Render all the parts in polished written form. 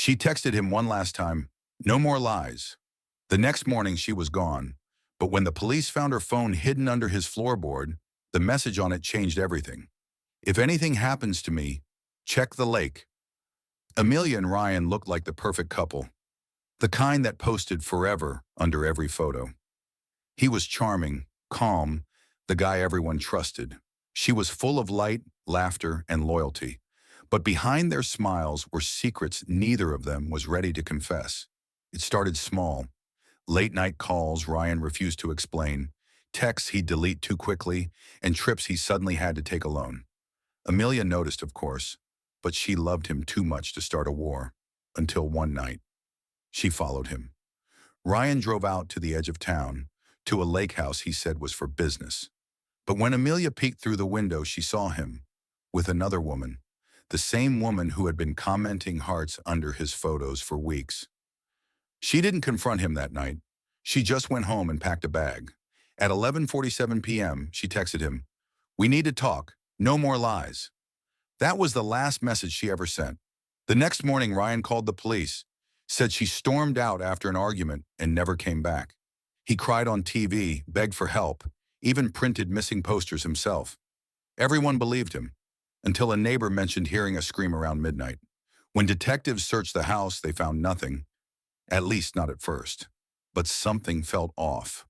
She texted him one last time, "No more lies." The next morning she was gone, but when the police found her phone hidden under his floorboard, the message on it changed everything. "If anything happens to me, check the lake." Amelia and Ryan looked like the perfect couple, the kind that posted forever under every photo. He was charming, calm, the guy everyone trusted. She was full of light, laughter, and loyalty. But behind their smiles were secrets neither of them was ready to confess. It started small. Late-night calls Ryan refused to explain, texts he'd delete too quickly, and trips he suddenly had to take alone. Amelia noticed, of course, but she loved him too much to start a war. Until one night, she followed him. Ryan drove out to the edge of town, to a lake house he said was for business. But when Amelia peeked through the window, she saw him, with another woman, the same woman who had been commenting hearts under his photos for weeks. She didn't confront him that night. She just went home and packed a bag. At 11:47 p.m., she texted him, "We need to talk. No more lies." That was the last message she ever sent. The next morning, Ryan called the police, said she stormed out after an argument and never came back. He cried on TV, begged for help, even printed missing posters himself. Everyone believed him, until a neighbor mentioned hearing a scream around midnight. When detectives searched the house, they found nothing, at least not at first. But something felt off.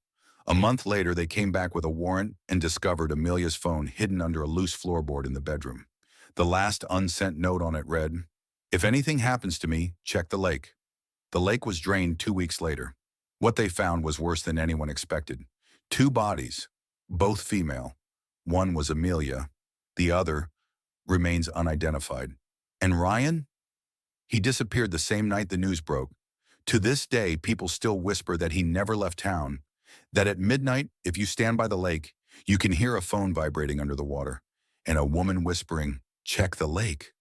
A month later, they came back with a warrant and discovered Amelia's phone hidden under a loose floorboard in the bedroom. The last unsent note on it read, "If anything happens to me, check the lake." The lake was drained 2 weeks later. What they found was worse than anyone expected. Two bodies, both female. One was Amelia, the other remains unidentified. And Ryan? He disappeared the same night the news broke. To this day, people still whisper that he never left town, that at midnight, if you stand by the lake, you can hear a phone vibrating under the water, and a woman whispering, "Check the lake."